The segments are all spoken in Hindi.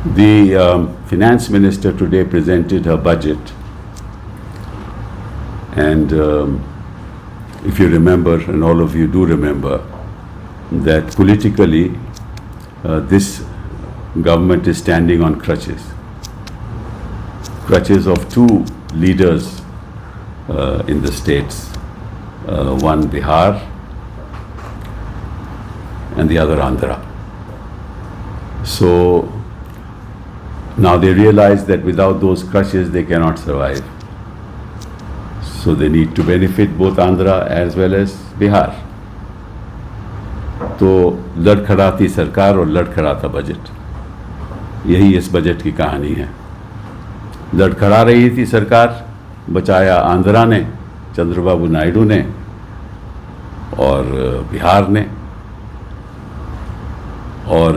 The finance minister today presented her budget, and if you remember, and all of you do remember, that politically this government is standing on crutches of two leaders in the states, one Bihar and the other Andhra. So now they realize that without those crutches they cannot survive. So they need to benefit both Andhra as well as Bihar. तो लड़खड़ाती सरकार और लड़खड़ाता बजट, यही इस बजट की कहानी है। लड़खड़ा रही थी सरकार, बचाया आंध्रा ने, चंद्रबाबू नायडू ने और बिहार ने, और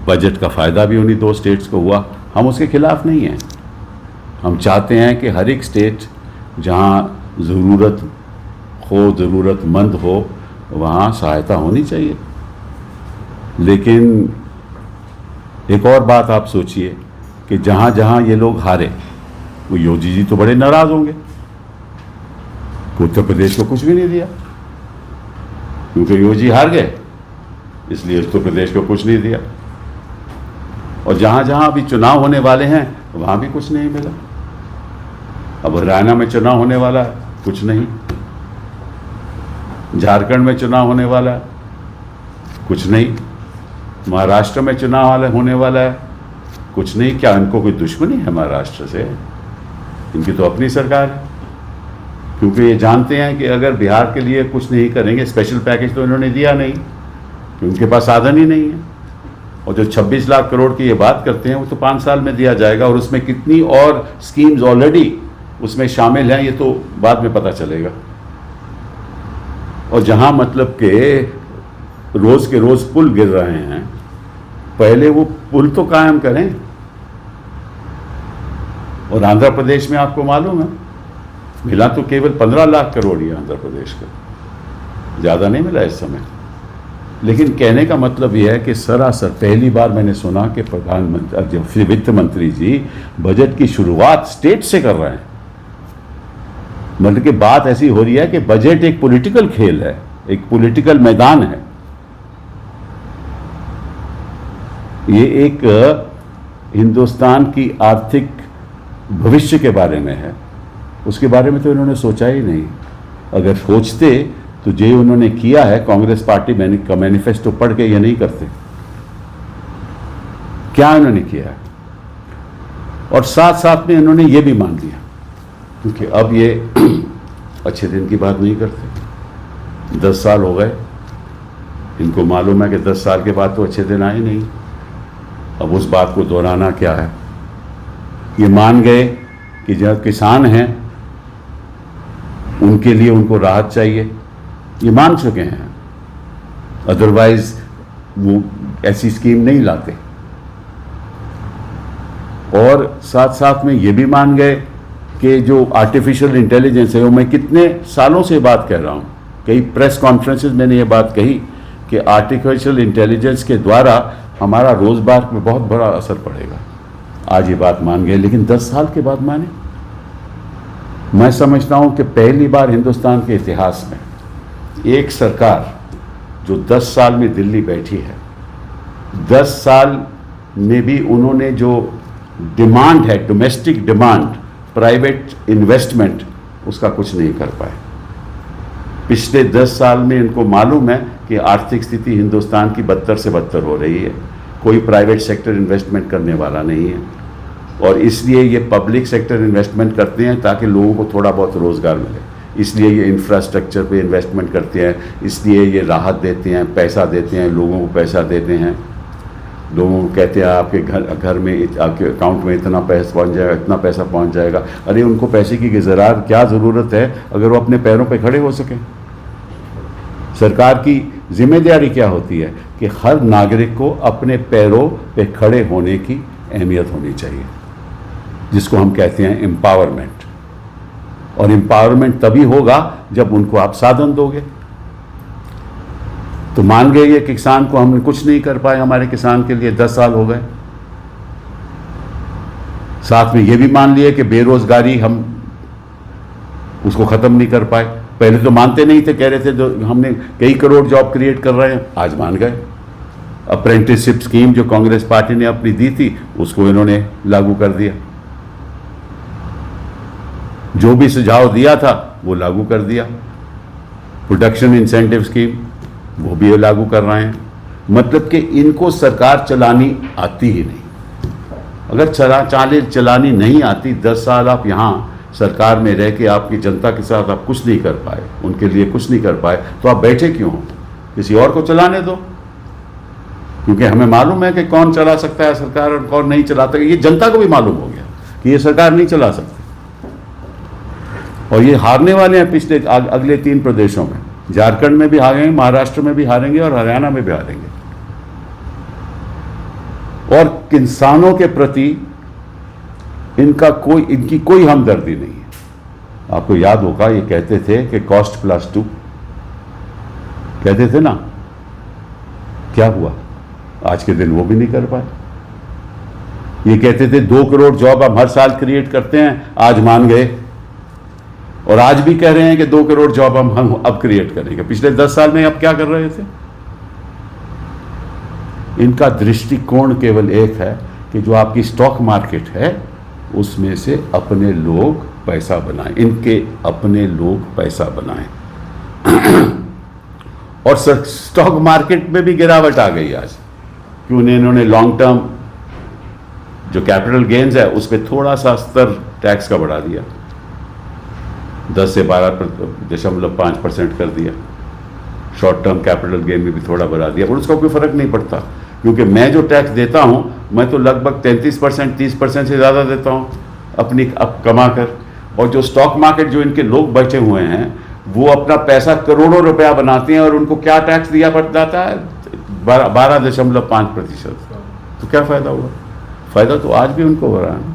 बजट का फ़ायदा भी उन्हीं दो स्टेट्स को हुआ। हम उसके खिलाफ नहीं हैं। हम चाहते हैं कि हर एक स्टेट जहाँ ज़रूरतमंद हो वहाँ सहायता होनी चाहिए। लेकिन एक और बात आप सोचिए कि जहाँ जहाँ ये लोग हारे, वो योगी जी तो बड़े नाराज़ होंगे। उत्तर प्रदेश को कुछ भी नहीं दिया, क्योंकि योगी हार गए, इसलिए उत्तर प्रदेश को कुछ नहीं दिया। और जहाँ जहाँ अभी चुनाव होने वाले हैं वहाँ भी कुछ नहीं मिला। अब हरियाणा में चुनाव होने वाला है, कुछ नहीं। झारखंड में चुनाव होने वाला है, कुछ नहीं। महाराष्ट्र में चुनाव होने वाला है, कुछ नहीं। क्या इनको कोई दुश्मनी है महाराष्ट्र से? इनकी तो अपनी सरकार है, क्योंकि ये जानते हैं कि अगर बिहार के लिए कुछ नहीं करेंगे, स्पेशल पैकेज तो इन्होंने दिया नहीं, क्योंकि उनके पास साधन ही नहीं है। और जो 26 लाख करोड़ की ये बात करते हैं वो तो 5 साल में दिया जाएगा, और उसमें कितनी और स्कीम्स ऑलरेडी उसमें शामिल हैं ये तो बाद में पता चलेगा। और जहां मतलब के रोज के रोज पुल गिर रहे हैं, पहले वो पुल तो कायम करें। और आंध्र प्रदेश में आपको मालूम है मिला तो केवल 15 लाख करोड़ ही आंध्र प्रदेश का, ज़्यादा नहीं मिला इस समय। लेकिन कहने का मतलब यह है कि सरासर पहली बार मैंने सुना कि प्रधानमंत्री वित्त मंत्री जी बजट की शुरुआत स्टेट से कर रहे हैं। मतलब कि बात ऐसी हो रही है कि बजट एक पॉलिटिकल खेल है, एक पॉलिटिकल मैदान है। ये एक हिंदुस्तान की आर्थिक भविष्य के बारे में है, उसके बारे में तो इन्होंने सोचा ही नहीं। अगर सोचते तो जो उन्होंने किया है, कांग्रेस पार्टी का मैनिफेस्टो पढ़ के ये नहीं करते। क्या इन्होंने किया है? और साथ साथ में इन्होंने ये भी मान लिया, क्योंकि अब ये अच्छे दिन की बात नहीं करते। 10 साल हो गए, इनको मालूम है कि 10 साल के बाद तो अच्छे दिन आए नहीं। अब उस बात को दोहराना क्या है? ये मान गए कि जो किसान हैं उनके लिए उनको राहत चाहिए, ये मान चुके हैं। अदरवाइज वो ऐसी स्कीम नहीं लाते। और साथ साथ में ये भी मान गए कि जो आर्टिफिशियल इंटेलिजेंस है, वो मैं कितने सालों से बात कह रहा हूँ, कई प्रेस कॉन्फ्रेंसेस मैंने ये बात कही कि आर्टिफिशियल इंटेलिजेंस के द्वारा हमारा रोजगार में बहुत बड़ा असर पड़ेगा। आज ये बात मान गए, लेकिन 10 साल के बाद माने। मैं समझता हूँ कि पहली बार हिंदुस्तान के इतिहास में एक सरकार जो 10 साल में दिल्ली बैठी है, 10 साल में भी उन्होंने जो डिमांड है, डोमेस्टिक डिमांड, प्राइवेट इन्वेस्टमेंट, उसका कुछ नहीं कर पाए। पिछले 10 साल में इनको मालूम है कि आर्थिक स्थिति हिंदुस्तान की बदतर से बदतर हो रही है, कोई प्राइवेट सेक्टर इन्वेस्टमेंट करने वाला नहीं है, और इसलिए ये पब्लिक सेक्टर इन्वेस्टमेंट करते हैं ताकि लोगों को थोड़ा बहुत रोज़गार मिले। इसलिए ये इंफ्रास्ट्रक्चर पे इन्वेस्टमेंट करते हैं, इसलिए ये राहत देते हैं, पैसा देते हैं, लोगों को पैसा देते हैं। लोगों को कहते हैं आपके घर में, आपके अकाउंट में इतना पैसा पहुंच जाएगा, इतना पैसा पहुंच जाएगा। अरे उनको पैसे की क्या ज़रूरत है अगर वो अपने पैरों पे खड़े हो सकें? सरकार की जिम्मेदारी क्या होती है कि हर नागरिक को अपने पैरों पे खड़े होने की अहमियत होनी चाहिए, जिसको हम कहते हैं एम्पावरमेंट। और एम्पावरमेंट तभी होगा जब उनको आप साधन दोगे। तो मान गए ये किसान को हमने कुछ नहीं कर पाए, हमारे किसान के लिए 10 साल हो गए। साथ में ये भी मान लिया कि बेरोजगारी हम उसको ख़त्म नहीं कर पाए। पहले तो मानते नहीं थे, कह रहे थे जो हमने कई करोड़ जॉब क्रिएट कर रहे हैं, आज मान गए। अप्रेंटिसशिप स्कीम जो कांग्रेस पार्टी ने अपनी दी थी उसको इन्होंने लागू कर दिया, जो भी सुझाव दिया था वो लागू कर दिया। प्रोडक्शन इंसेंटिव स्कीम वो भी ये लागू कर रहे हैं। मतलब कि इनको सरकार चलानी आती ही नहीं। अगर चलानी नहीं आती, 10 साल आप यहाँ सरकार में रह के आपकी जनता के साथ आप कुछ नहीं कर पाए, उनके लिए कुछ नहीं कर पाए, तो आप बैठे क्यों हो? किसी और को चलाने दो, क्योंकि हमें मालूम है कि कौन चला सकता है सरकार और कौन नहीं चलाता। ये जनता को भी मालूम हो गया कि ये सरकार नहीं चला सकती, और ये हारने वाले हैं पिछले अगले 3 प्रदेशों में। झारखंड में भी हारेंगे, महाराष्ट्र में भी हारेंगे और हरियाणा में भी हारेंगे। और किसानों के प्रति इनकी कोई हमदर्दी नहीं है। आपको याद होगा ये कहते थे कि कॉस्ट प्लस 2 कहते थे ना, क्या हुआ? आज के दिन वो भी नहीं कर पाए। ये कहते थे 2 करोड़ जॉब हम हर साल क्रिएट करते हैं, आज मान गए। और आज भी कह रहे हैं कि 2 करोड़ जॉब हम अब क्रिएट करेंगे। पिछले 10 साल में अब क्या कर रहे थे? इनका दृष्टिकोण केवल एक है कि जो आपकी स्टॉक मार्केट है उसमें से अपने लोग पैसा बनाएं, इनके अपने लोग पैसा बनाएं। और स्टॉक मार्केट में भी गिरावट आ गई आज, क्यों? इन्होंने लॉन्ग टर्म जो कैपिटल गेन्स है उस पर थोड़ा सा स्तर टैक्स का बढ़ा दिया, 10 से 12.5% कर दिया। शॉर्ट टर्म कैपिटल गेन में भी थोड़ा बढ़ा दिया, पर उसका कोई फर्क नहीं पड़ता, क्योंकि मैं जो टैक्स देता हूं मैं तो लगभग 33%, 30% से ज़्यादा देता हूं अपनी कमा कर। और जो स्टॉक मार्केट जो इनके लोग बचे हुए हैं वो अपना पैसा करोड़ों रुपया बनाते हैं और उनको क्या टैक्स दिया पड़ जाता है? 12.5%। तो क्या फ़ायदा हुआ? फ़ायदा तो आज भी उनको हो रहा है।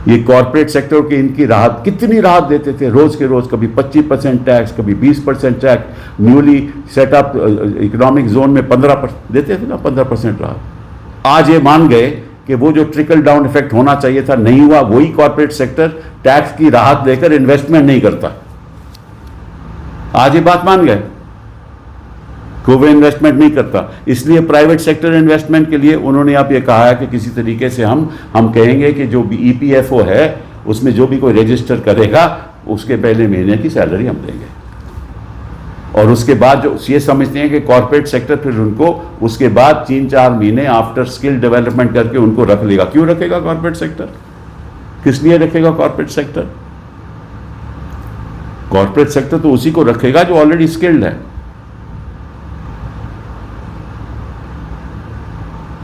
ये कॉर्पोरेट सेक्टर की इनकी राहत, कितनी राहत देते थे रोज के रोज, कभी 25% टैक्स, कभी 20% tax, newly setup economic zone में 15% देते थे ना, 15% राहत। आज ये मान गए कि वो जो ट्रिकल डाउन इफेक्ट होना चाहिए था नहीं हुआ। वही कॉर्पोरेट सेक्टर टैक्स की राहत देकर इन्वेस्टमेंट नहीं करता। आज ये बात मान गए कि वो इन्वेस्टमेंट नहीं करता, इसलिए प्राइवेट सेक्टर इन्वेस्टमेंट के लिए उन्होंने अब ये कहा है कि किसी तरीके से हम कहेंगे कि जो भी EPFO है उसमें जो भी कोई रजिस्टर करेगा उसके पहले महीने की सैलरी हम देंगे। और उसके बाद जो ये समझते हैं कि कॉर्पोरेट सेक्टर फिर उनको उसके बाद 3-4 महीने आफ्टर स्किल डेवलपमेंट करके उनको रख लेगा। क्यों रखेगा कॉर्पोरेट सेक्टर? किस लिए रखेगा कॉर्पोरेट सेक्टर? कॉर्पोरेट सेक्टर तो उसी को रखेगा जो ऑलरेडी स्किल्ड है।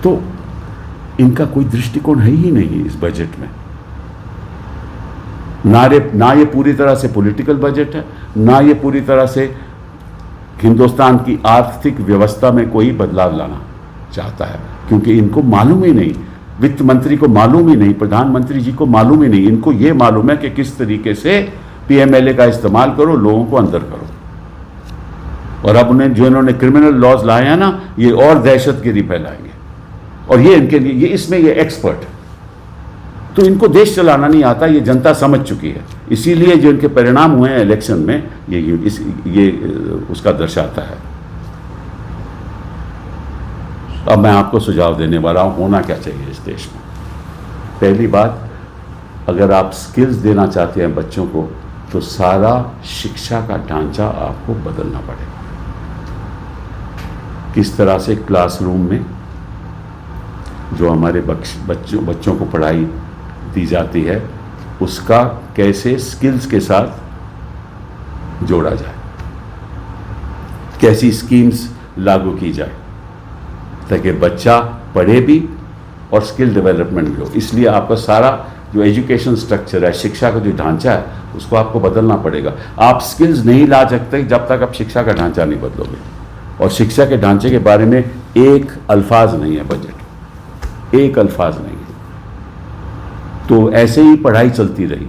तो इनका कोई दृष्टिकोण है ही नहीं इस बजट में। ना ये पूरी तरह से पॉलिटिकल बजट है, ना ये पूरी तरह से हिंदुस्तान की आर्थिक व्यवस्था में कोई बदलाव लाना चाहता है, क्योंकि इनको मालूम ही नहीं, वित्त मंत्री को मालूम ही नहीं, प्रधानमंत्री जी को मालूम ही नहीं। इनको ये मालूम है कि किस तरीके से PMLA का इस्तेमाल करो, लोगों को अंदर करो। और अब उन्हें जो इन्होंने क्रिमिनल लॉज लाए हैं ना, ये और दहशतगिरी फैलाएंगे। और ये इनके लिए इसमें ये एक्सपर्ट। तो इनको देश चलाना नहीं आता, ये जनता समझ चुकी है। इसीलिए जो इनके परिणाम हुए हैं इलेक्शन में ये उसका दर्शाता है। अब मैं आपको सुझाव देने वाला हूं, होना क्या चाहिए इस देश में। पहली बात, अगर आप स्किल्स देना चाहते हैं बच्चों को, तो सारा शिक्षा का ढांचा आपको बदलना पड़ेगा। किस तरह से क्लासरूम में जो हमारे बच्चों को पढ़ाई दी जाती है उसका कैसे स्किल्स के साथ जोड़ा जाए, कैसी स्कीम्स लागू की जाए ताकि बच्चा पढ़े भी और स्किल डेवलपमेंट भी हो। इसलिए आपका सारा जो एजुकेशन स्ट्रक्चर है, शिक्षा का जो ढांचा है, उसको आपको बदलना पड़ेगा। आप स्किल्स नहीं ला सकते जब तक आप शिक्षा का ढांचा नहीं बदलोगे। और शिक्षा के ढांचे के बारे में एक अल्फाज नहीं है बजट, एक अल्फाज नहीं है। तो ऐसे ही पढ़ाई चलती रही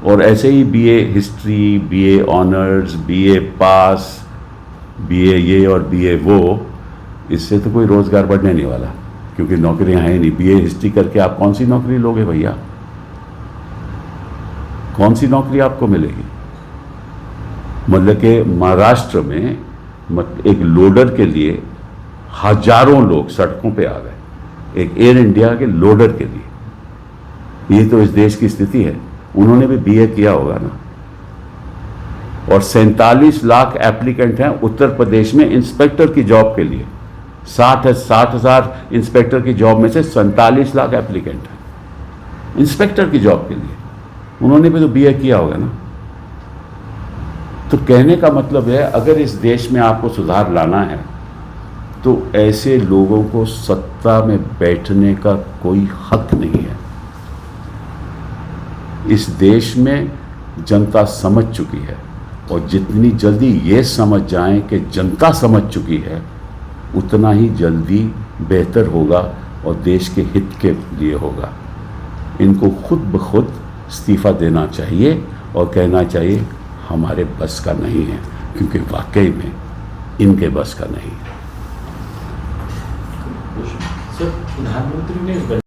और ऐसे ही BA history, BA honours, BA पास, BA ये और BA वो, इससे तो कोई रोजगार बढ़ने नहीं वाला। क्योंकि नौकरियां हैं नहीं। बीए हिस्ट्री करके आप कौन सी नौकरी लोगे भैया? कौन सी नौकरी आपको मिलेगी? मतलब कि महाराष्ट्र में एक लोडर के लिए हजारों लोग सड़कों पे आ गए, एक एयर इंडिया के लोडर के लिए। ये तो इस देश की स्थिति है। उन्होंने भी बीए किया होगा ना। और 47 लाख एप्लीकेंट हैं उत्तर प्रदेश में इंस्पेक्टर की जॉब के लिए। 60,000 इंस्पेक्टर की जॉब में से 47 लाख एप्लीकेंट हैं इंस्पेक्टर की जॉब के लिए। उन्होंने भी तो बीए किया होगा ना। तो कहने का मतलब है, अगर इस देश में आपको सुधार लाना है तो ऐसे लोगों को सत्ता में बैठने का कोई हक नहीं है। इस देश में जनता समझ चुकी है, और जितनी जल्दी ये समझ जाएं कि जनता समझ चुकी है, उतना ही जल्दी बेहतर होगा और देश के हित के लिए होगा। इनको खुद ब खुद इस्तीफा देना चाहिए और कहना चाहिए हमारे बस का नहीं है, क्योंकि वाकई में इनके बस का नहीं है। सर, प्रधानमंत्री ने